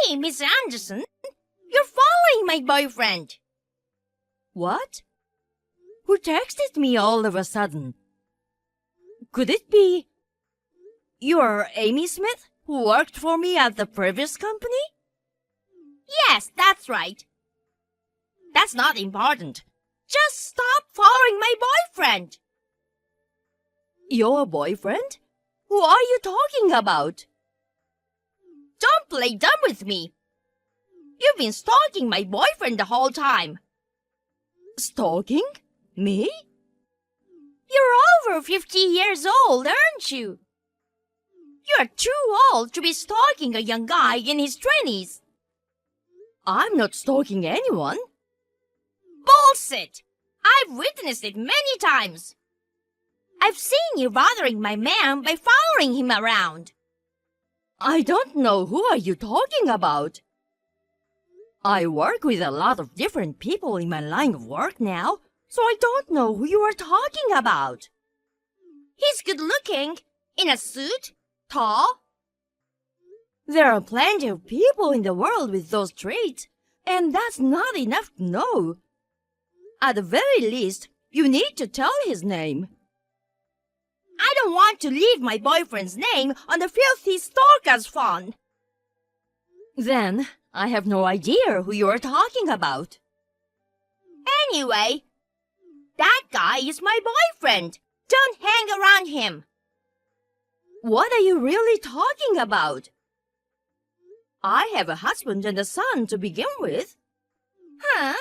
Hey, Miss Anderson, you're following my boyfriend. What? Who texted me all of a sudden? Could it be you're Amy Smith, who worked for me at the previous company? Yes, that's right. That's not important. Just stop following my boyfriend. Your boyfriend? Who are you talking about? Don't play dumb with me. You've been stalking my boyfriend the whole time. Stalking? Me? You're over 50 years old, aren't you? You're too old to be stalking a young guy in his 20s. I'm not stalking anyone. Bullshit! I've witnessed it many times. I've seen you bothering my man by following him around. I don't know who are you talking about. I work with a lot of different people in my line of work now, so I don't know who you are talking about. He's good looking, in a suit, tall. There are plenty of people in the world with those traits, and that's not enough to know. At the very least, you need to tell his name. I don't want to leave my boyfriend's name on the filthy stalker's phone. Then, I have no idea who you are talking about. Anyway, that guy is my boyfriend. Don't hang around him. What are you really talking about? I have a husband and a son to begin with. Huh?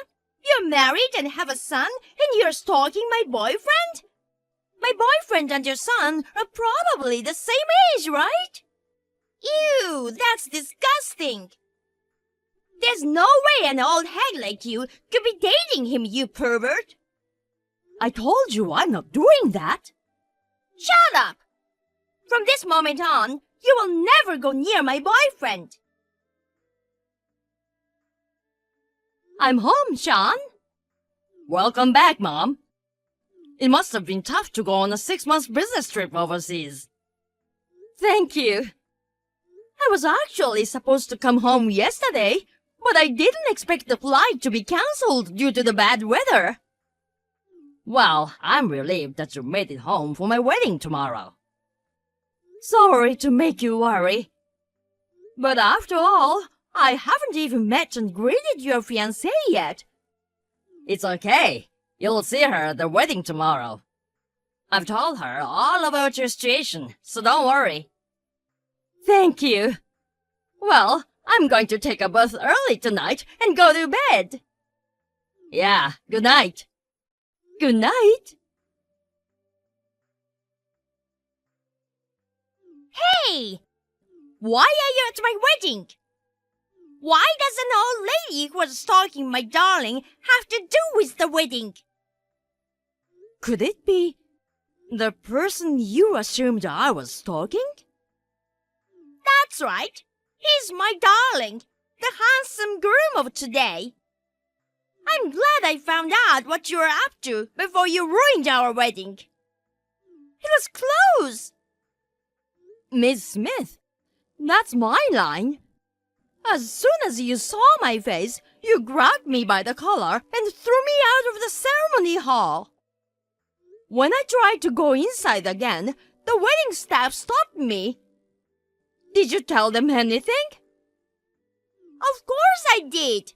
You're married and have a son, and you're stalking my boyfriend? My boyfriend and your son are probably the same age, right? Ew, that's disgusting. There's no way an old hag like you could be dating him, you pervert. I told you I'm not doing that. Shut up! From this moment on, you will never go near my boyfriend. I'm home, Sean. Welcome back, Mom. It must have been tough to go on a 6-month business trip overseas. Thank you. I was actually supposed to come home yesterday, but I didn't expect the flight to be cancelled due to the bad weather. Well, I'm relieved that you made it home for my wedding tomorrow. Sorry to make you worry. But after all, I haven't even met and greeted your fiancée yet. It's okay. You'll see her at the wedding tomorrow. I've told her all about your situation, so don't worry. Thank you. Well, I'm going to take a bath early tonight and go to bed. Yeah, good night. Good night. Hey! Why are you at my wedding? Why does an old lady who was stalking my darling have to do with the wedding? Could it be the person you assumed I was stalking? That's right. He's my darling, the handsome groom of today. I'm glad I found out what you were up to before you ruined our wedding. It was close. Miss Smith, that's my line. As soon as you saw my face, you grabbed me by the collar and threw me out of the ceremony hall. When I tried to go inside again, the wedding staff stopped me. Did you tell them anything? Of course I did.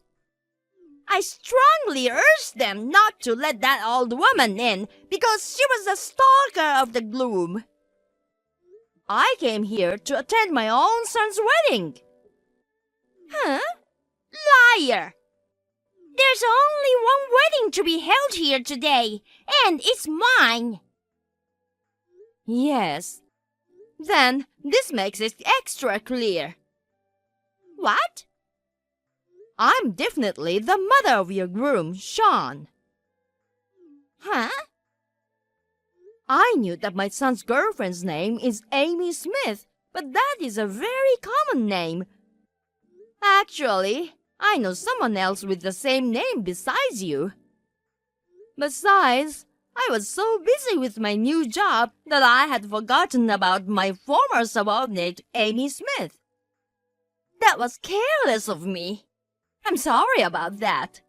I strongly urged them not to let that old woman in because she was the stalker of the groom. I came here to attend my own son's wedding. Huh? Liar! There's only one wedding to be held here today, and it's mine. Yes. Then this makes it extra clear. What? I'm definitely the mother of your groom, Sean. Huh? I knew that my son's girlfriend's name is Amy Smith, but that is a very common name. Actually, I know someone else with the same name besides you. Besides, I was so busy with my new job that I had forgotten about my former subordinate, Amy Smith. That That was careless of me. I'm sorry about that.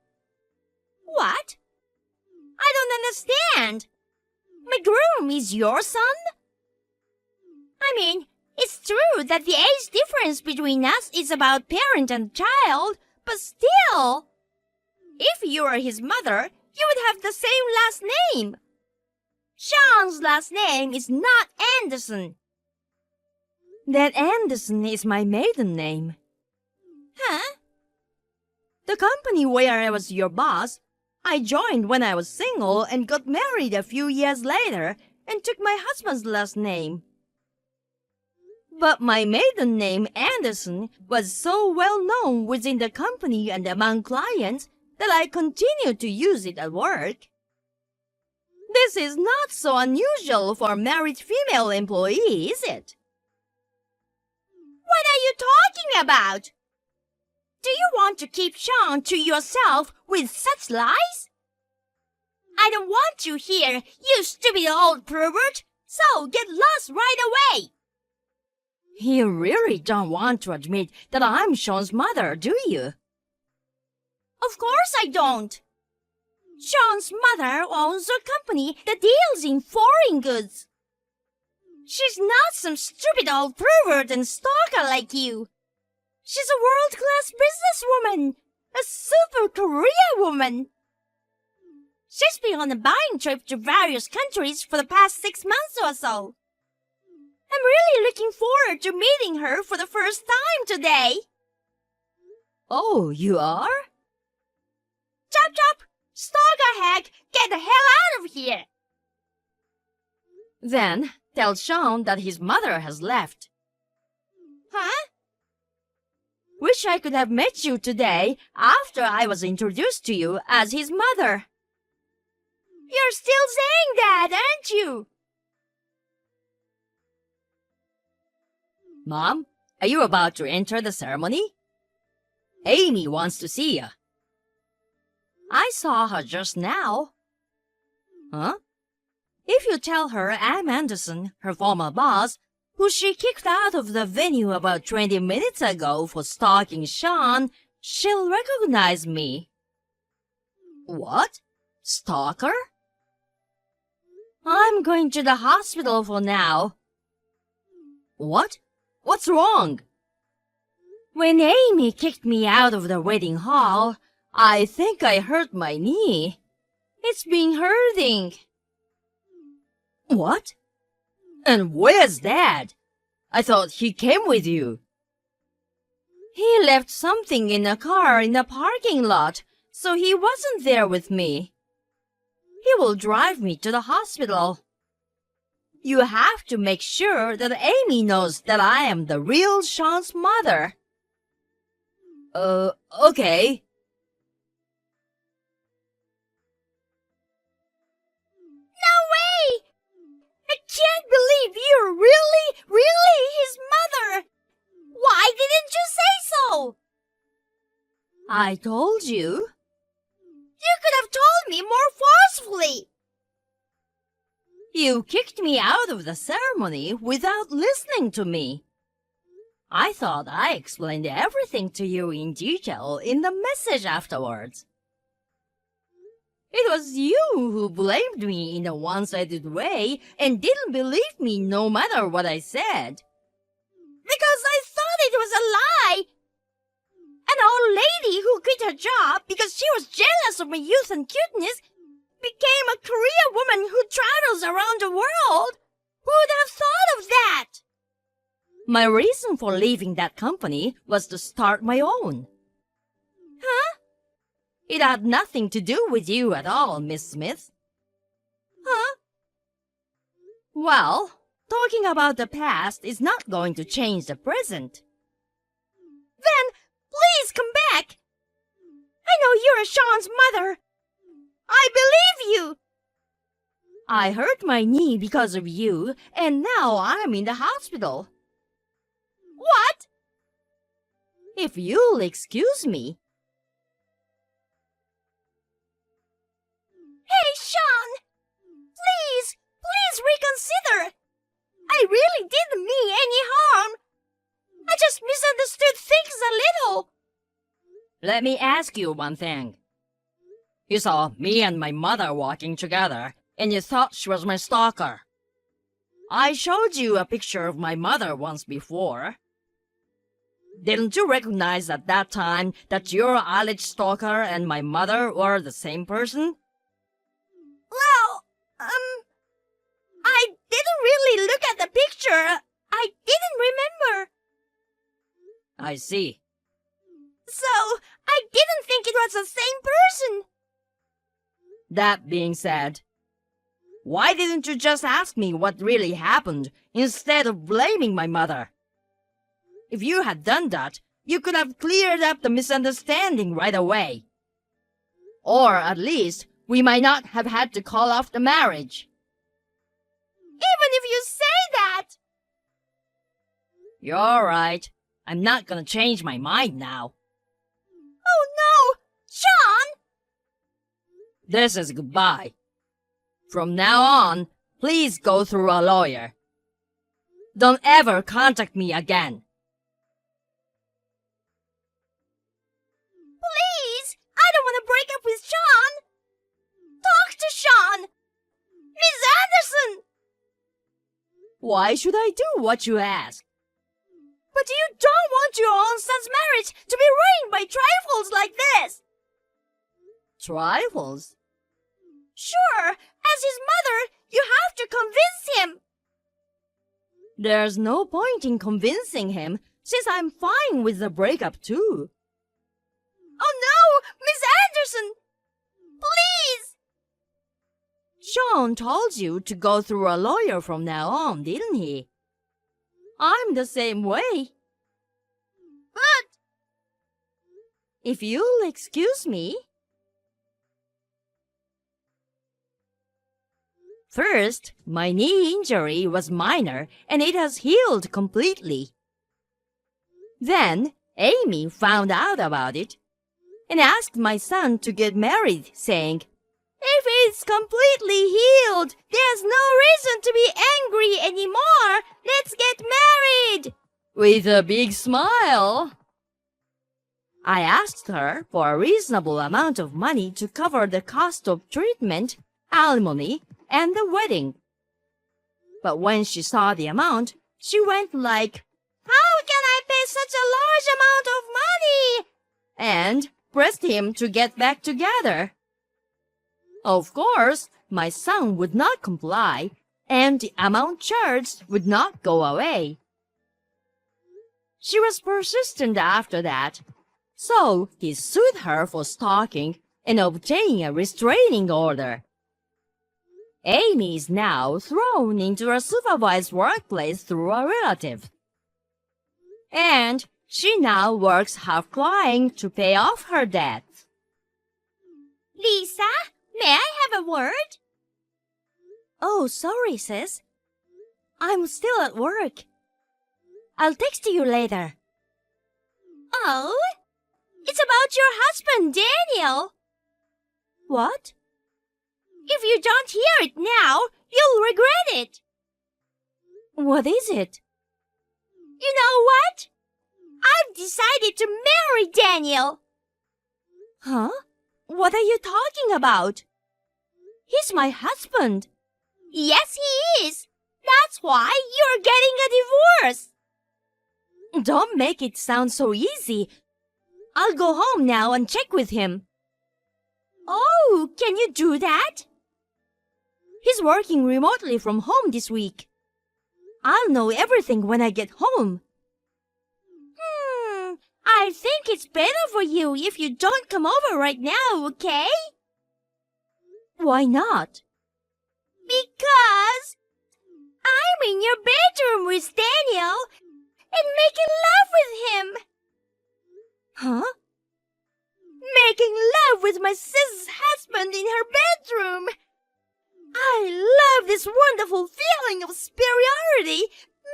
What? I don't understand. My groom is your son? I mean, it's true that the age difference between us is about parent and child, but still, if you were his mother, you would have the same last name. Sean's last name is not Anderson. That Anderson is my maiden name. Huh? The company where I was your boss, I joined when I was single and got married a few years later and took my husband's last name. But my maiden name, Anderson, was so well known within the company and among clients that I continued to use it at work. This is not so unusual for a married female employee, is it? What are you talking about? Do you want to keep Sean to yourself with such lies? I don't want you here, you stupid old pervert, so get lost right away. You really don't want to admit that I'm Sean's mother, do you? Of course I don't. Sean's mother owns a company that deals in foreign goods. She's not some stupid old pervert and stalker like you. She's a world-class businesswoman, a super career woman. She's been on a buying trip to various countries for the past 6 months or so. I'm really looking forward to meeting her for the first time today. Oh, you are? Chop chop! Stalker hag, get the hell out of here! Then tell Sean that his mother has left. Huh? Wish I could have met you today after I was introduced to you as his mother. You're still saying that, aren't you? Mom, are you about to enter the ceremony? Amy wants to see you. I saw her just now. Huh? If you tell her I'm Anderson, her former boss, who she kicked out of the venue about 20 minutes ago for stalking Sean, she'll recognize me. What? Stalker? I'm going to the hospital for now. What? What's wrong? When Amy kicked me out of the wedding hall, I think I hurt my knee. It's been hurting. What? And where's Dad? I thought he came with you. He left something in a car in the parking lot, so he wasn't there with me. He will drive me to the hospital. You have to make sure that Amy knows that I am the real Sean's mother. Okay. No way! I can't believe you're really his mother! Why didn't you say so? I told you. You could have told me more forcefully. You kicked me out of the ceremony without listening to me. I thought I explained everything to you in detail in the message afterwards. It was you who blamed me in a one-sided way and didn't believe me no matter what I said. Because I thought it was a lie. An old lady who quit her job because she was jealous of my youth and cuteness became a career woman who travels around the world. Who would have thought of that? My reason for leaving that company was to start my own. Huh? It had nothing to do with you at all, Miss Smith. Huh? Well, talking about the past is not going to change the present. Then, please come back. I know you're Sean's mother. I believe you. I hurt my knee because of you, and now I'm in the hospital. What? If you'll excuse me. Hey, Sean! Please reconsider. I really didn't mean any harm. I just misunderstood things little. Let me ask you one thing. You saw me and my mother walking together, and you thought she was my stalker. I showed you a picture of my mother once before. Didn't you recognize at that time that your alleged stalker and my mother were the same person? Well, I didn't really look at the picture. I didn't remember. I see. So, I didn't think it was the same person. That being said, why didn't you just ask me what really happened instead of blaming my mother? If you had done that, you could have cleared up the misunderstanding right away. Or at least, we might not have had to call off the marriage. Even if you say that. You're right. I'm not gonna change my mind now. Oh no! Sean! This is goodbye. From now on, please go through a lawyer. Don't ever contact me again. Please! I don't want to break up with Sean! Talk to Sean! Miss Anderson! Why should I do what you ask? But you don't want your own son's marriage to be ruined by trifles like this! Trifles? Sure, as his mother, you have to convince him. There's no point in convincing him since I'm fine with the breakup too. Oh no, Miss Anderson! Please! Sean told you to go through a lawyer from now on, didn't he? I'm the same way. But if you'll excuse me. First, my knee injury was minor and it has healed completely. Then, Amy found out about it and asked my son to get married, saying, "If it's completely healed, there's no reason to be angry anymore. Let's get married!" With a big smile. I asked her for a reasonable amount of money to cover the cost of treatment, alimony, and the wedding. But when she saw the amount, she went like, "How can I pay such a large amount of money?" and pressed him to get back together. Of course, my son would not comply, and the amount charged would not go away. She was persistent after that, so he sued her for stalking and obtaining a restraining order. Amy is now thrown into a supervised workplace through a relative. And she now works half crying to pay off her debts. Lisa, may I have a word? Oh, sorry, sis. I'm still at work. I'll text you later. Oh, it's about your husband, Daniel. What? If you don't hear it now, you'll regret it. What is it? You know what? I've decided to marry Daniel. Huh? What are you talking about? He's my husband. Yes, he is. That's why you're getting a divorce. Don't make it sound so easy. I'll go home now and check with him. Oh, can you do that? He's working remotely from home this week. I'll know everything when I get home. I think it's better for you if you don't come over right now, okay? Why not? Because I'm in your bedroom with Daniel and making love with him. Huh? Making love with my sis' husband in her bedroom. I love this wonderful feeling of superiority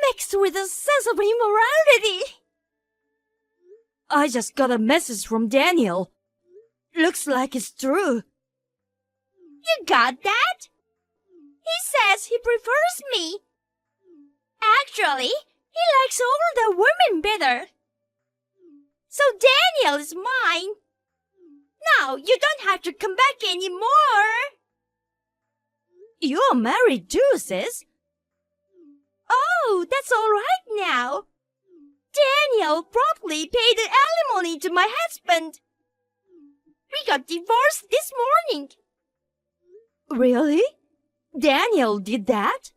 mixed with a sense of immorality. I just got a message from Daniel. Looks like it's true. You got that? He says he prefers me. Actually, he likes older women better. So Daniel is mine. Now you don't have to come back anymore. You're married too, sis. Oh, that's all right now. Daniel promptly paid the alimony to my husband. We got divorced this morning. Really? Daniel did that?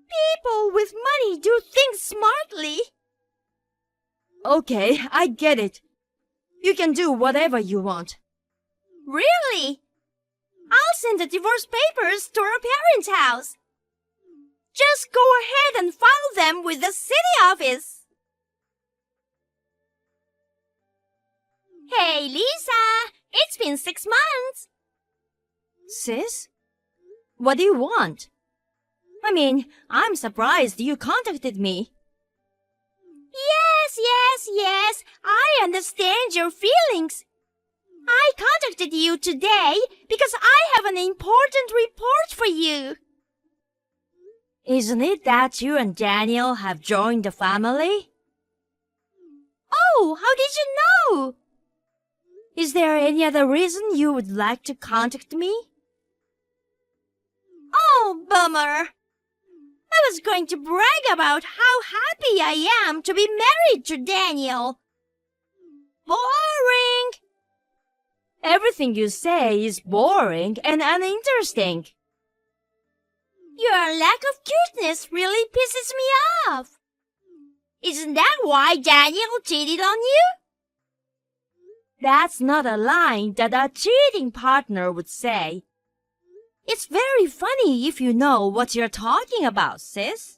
People with money do things smartly. Okay, I get it. You can do whatever you want. Really? I'll send the divorce papers to our parents' house. Just go ahead and file them with the city office. Hey, Lisa, it's been 6 months. Sis? What do you want? I mean, I'm surprised you contacted me. Yes, I understand your feelings. I contacted you today because I have an important report for you. Isn't it that you and Daniel have joined the family? Oh, how did you know? Is there any other reason you would like to contact me? Oh, bummer. I was going to brag about how happy I am to be married to Daniel. Boring. Everything you say is boring and uninteresting. Your lack of cuteness really pisses me off. Isn't that why Daniel cheated on you? That's not a line that a cheating partner would say. It's very funny if you know what you're talking about, sis.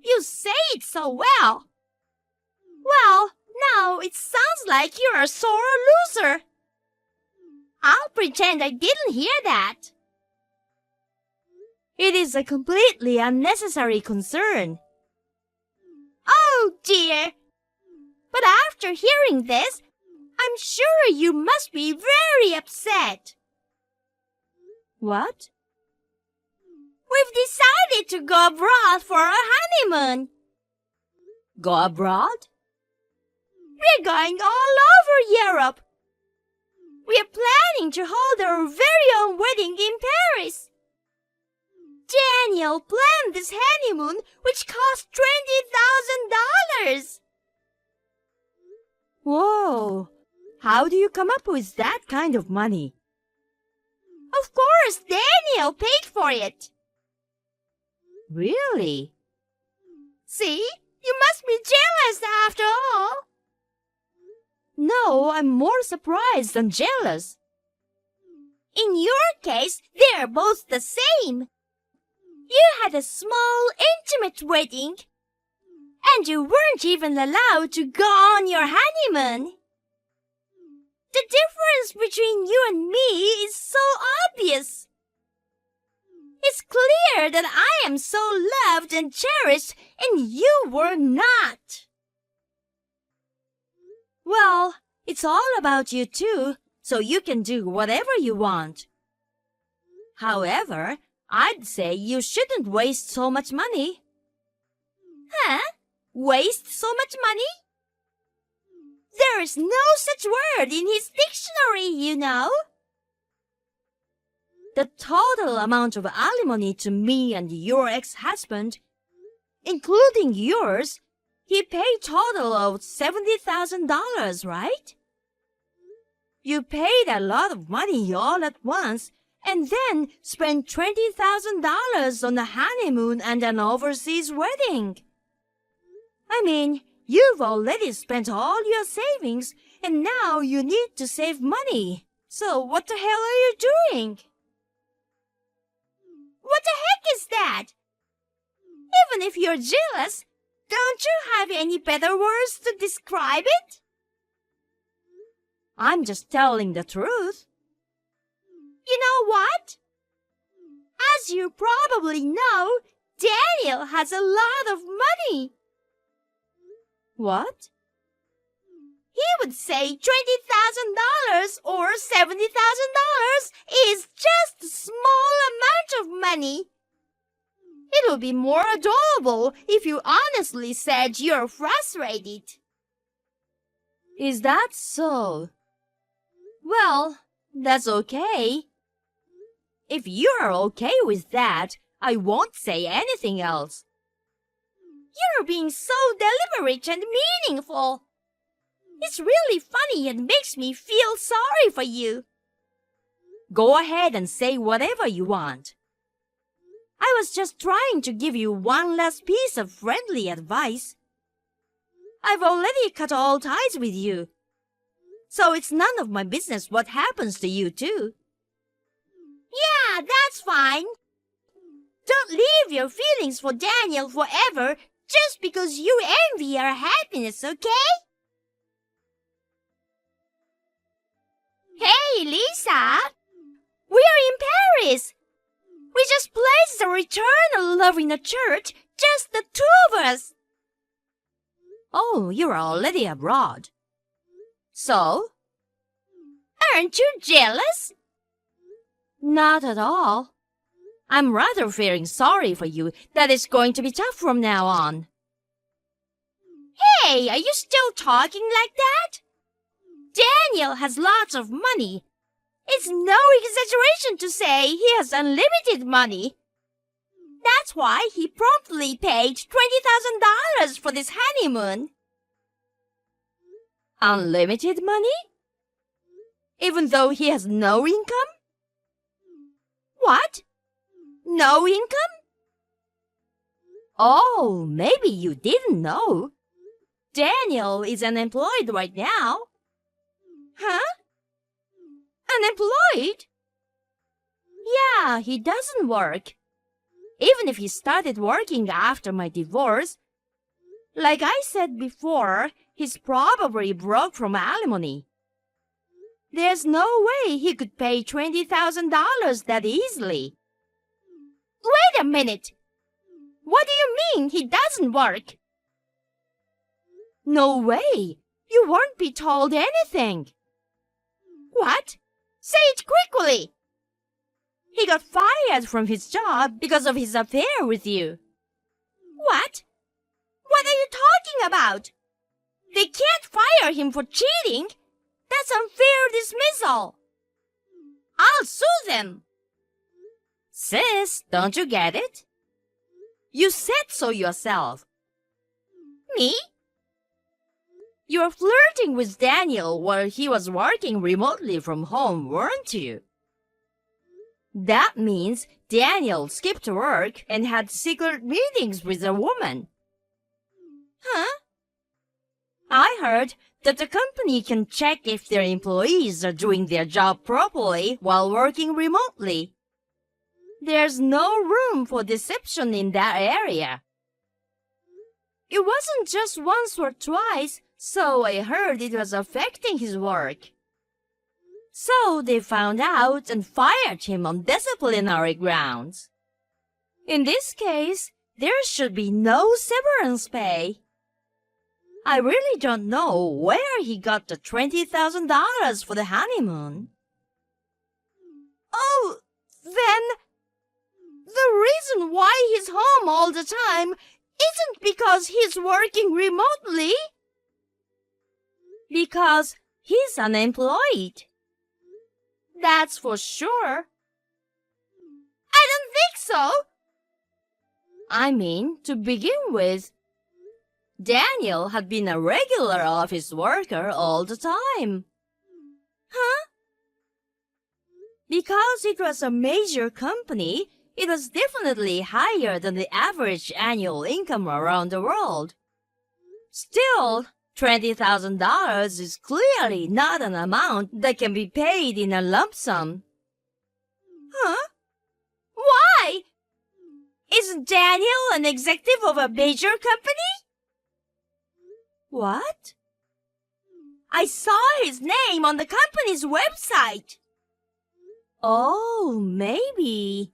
You say it so well. Well, now it sounds like you're a sore loser. I'll pretend I didn't hear that. It is a completely unnecessary concern. Oh dear. But after hearing this, I'm sure you must be very upset. What? We've decided to go abroad for our honeymoon. Go abroad? We're going all over Europe. We're planning to hold our very own wedding in Paris. Daniel planned this honeymoon, which cost $20,000. Whoa! How do you come up with that kind of money? Of course, Daniel paid for it. Really? See? You must be jealous after all. No, I'm more surprised than jealous. In your case, they're both the same. You had a small, intimate wedding, and you weren't even allowed to go on your honeymoon. The difference between you and me is so obvious. It's clear that I am so loved and cherished, and you were not. Well, it's all about you too, so you can do whatever you want. However, I'd say you shouldn't waste so much money. Huh? Waste so much money? There is no such word in his dictionary, you know. The total amount of alimony to me and your ex-husband, including yours, he paid total of $70,000, right? You paid a lot of money all at once and then spent $20,000 on a honeymoon and an overseas wedding. I mean, you've already spent all your savings and now you need to save money. So what the hell are you doing? What the heck is that? Even if you're jealous, don't you have any better words to describe it? I'm just telling the truth. You know what? As you probably know, Daniel has a lot of money. What? He would say $20,000 or $70,000 is just a small amount of money. It would be more adorable if you honestly said you're frustrated. Is that so? Well, that's okay. If you're okay with that, I won't say anything else. You're being so deliberate and meaningful. It's really funny and makes me feel sorry for you. Go ahead and say whatever you want. I was just trying to give you one last piece of friendly advice. I've already cut all ties with you, so it's none of my business what happens to you too. Yeah, that's fine. Don't leave your feelings for Daniel forever just because you envy our happiness, okay? Hey, Lisa! We are in Paris! We just placed the return of love in a church, just the two of us! Oh, you're already abroad. So? Aren't you jealous? Not at all. I'm rather feeling sorry for you that it's going to be tough from now on. Hey, are you still talking like that? Daniel has lots of money. It's no exaggeration to say he has unlimited money. That's why he promptly paid $20,000 for this honeymoon. Unlimited money? Even though he has no income? What? No income? Oh, maybe you didn't know. Daniel is unemployed right now. Huh? Unemployed? Yeah, he doesn't work. Even if he started working after my divorce, like I said before, he's probably broke from alimony. There's no way he could pay $20,000 that easily. Wait a minute. What do you mean he doesn't work? No way. You won't be told anything. What? Say it quickly. He got fired from his job because of his affair with you. What? What are you talking about? They can't fire him for cheating. That's unfair dismissal. I'll sue them. Sis, don't you get it? You said so yourself. Me? You were flirting with Daniel while he was working remotely from home, weren't you? That means Daniel skipped work and had secret meetings with a woman. Huh? I heard that the company can check if their employees are doing their job properly while working remotely. There's no room for deception in that area. It wasn't just once or twice, so I heard it was affecting his work. So they found out and fired him on disciplinary grounds. In this case, there should be no severance pay. I really don't know where he got the $20,000 for the honeymoon. Oh, then the reason why he's home all the time isn't because he's working remotely. Because he's unemployed. That's for sure. I don't think so. I mean, to begin with, Daniel had been a regular office worker all the time. Huh? Because it was a major company, it was definitely higher than the average annual income around the world. Still, $20,000 is clearly not an amount that can be paid in a lump sum. Huh? Why? Isn't Daniel an executive of a major company? What? I saw his name on the company's website. Oh, maybe.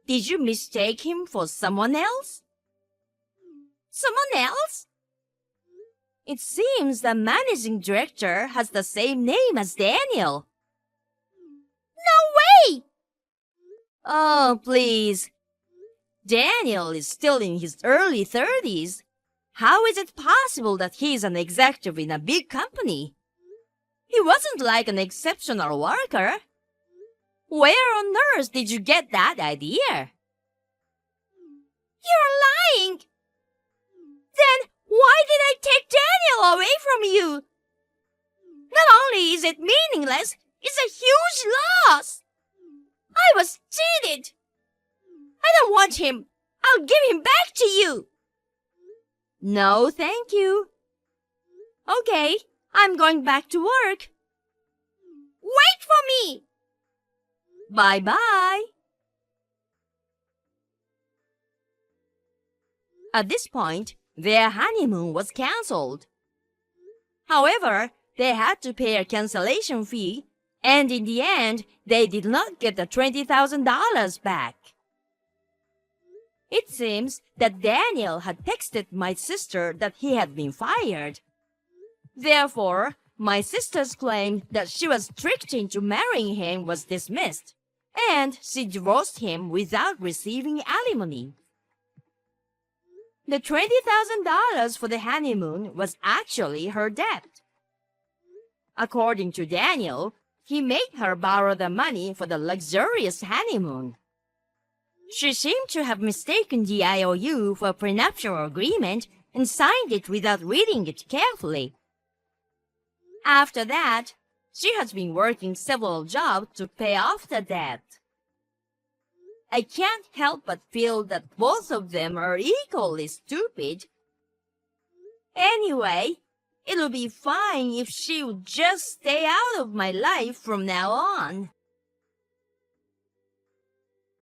Did you mistake him for someone else? Someone else? It seems the managing director has the same name as Daniel. No way! Oh, please. Daniel is still in his early 30s. How is it possible that he's an executive in a big company? He wasn't like an exceptional worker. Where on earth did you get that idea? You're lying! Then why did I take Daniel away from you? Not only is it meaningless, it's a huge loss. I was cheated. I don't want him. I'll give him back to you. No, thank you. Okay, I'm going back to work. Wait for me! Bye-bye. At this point, their honeymoon was cancelled. However, they had to pay a cancellation fee, and in the end, they did not get the $20,000 back. It seems that Daniel had texted my sister that he had been fired. Therefore, my sister's claim that she was tricked into marrying him was dismissed, and she divorced him without receiving alimony. The $20,000 for the honeymoon was actually her debt. According to Daniel, he made her borrow the money for the luxurious honeymoon. She seemed to have mistaken the IOU for a prenuptial agreement and signed it without reading it carefully. After that, she has been working several jobs to pay off the debt. I can't help but feel that both of them are equally stupid. Anyway, it'll be fine if she would just stay out of my life from now on.